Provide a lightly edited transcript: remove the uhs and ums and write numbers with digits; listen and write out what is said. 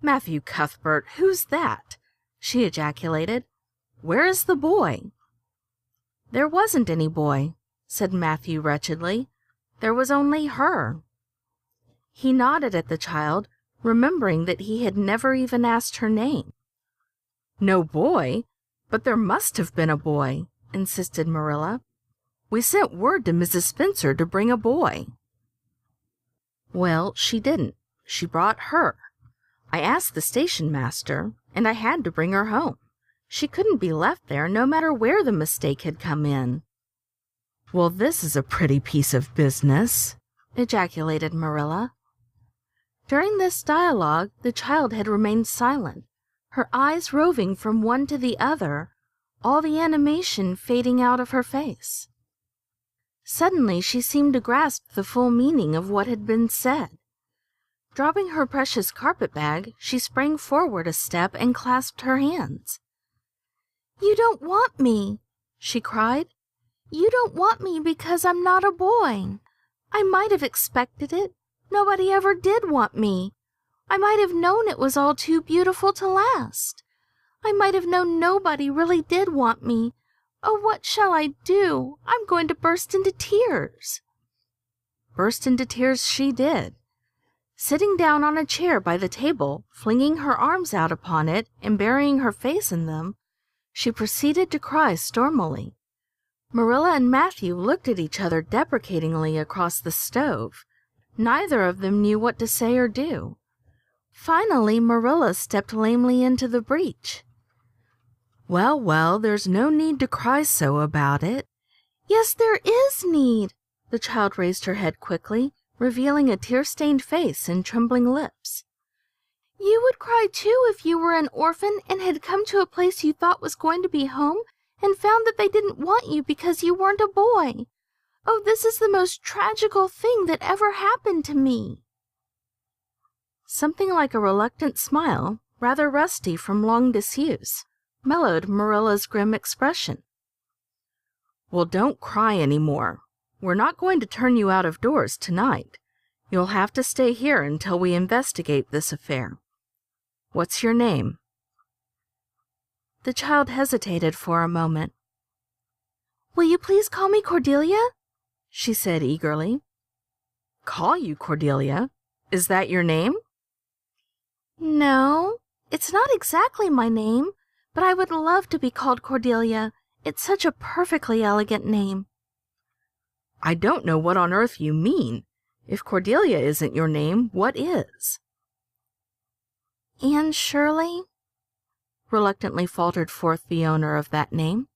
"Matthew Cuthbert, who's that?" she ejaculated. "Where is the boy?" "There wasn't any boy," said Matthew wretchedly. "There was only her." He nodded at the child, remembering that he had never even asked her name. "No boy? But there must have been a boy," insisted Marilla. "We sent word to Mrs. Spencer to bring a boy." "Well, she didn't. She brought her. I asked the station master, and I had to bring her home. She couldn't be left there no matter where the mistake had come in." "Well, this is a pretty piece of business," ejaculated Marilla. During this dialogue, the child had remained silent, her eyes roving from one to the other, all the animation fading out of her face. Suddenly she seemed to grasp the full meaning of what had been said. Dropping her precious carpet-bag, she sprang forward a step and clasped her hands. "You don't want me," she cried. "You don't want me because I'm not a boy. I might have expected it. Nobody ever did want me. I might have known it was all too beautiful to last. I might have known nobody really did want me. Oh, what shall I do? I'm going to burst into tears." Burst into tears she did. Sitting down on a chair by the table, flinging her arms out upon it and burying her face in them, she proceeded to cry stormily. Marilla and Matthew looked at each other deprecatingly across the stove. Neither of them knew what to say or do. Finally, Marilla stepped lamely into the breach. "Well, well, there's no need to cry so about it." "Yes, there is need." The child raised her head quickly, revealing a tear-stained face and trembling lips. "You would cry too if you were an orphan and had come to a place you thought was going to be home and found that they didn't want you because you weren't a boy. Oh, this is the most tragical thing that ever happened to me." Something like a reluctant smile, rather rusty from long disuse, mellowed Marilla's grim expression. "Well, don't cry any more. We're not going to turn you out of doors tonight. You'll have to stay here until we investigate this affair. What's your name?" The child hesitated for a moment. "Will you please call me Cordelia?" she said eagerly. "Call you Cordelia? Is that your name?" "No, it's not exactly my name, but I would love to be called Cordelia. It's such a perfectly elegant name." "I don't know what on earth you mean. If Cordelia isn't your name, what is?" "Anne Shirley," reluctantly faltered forth the owner of that name.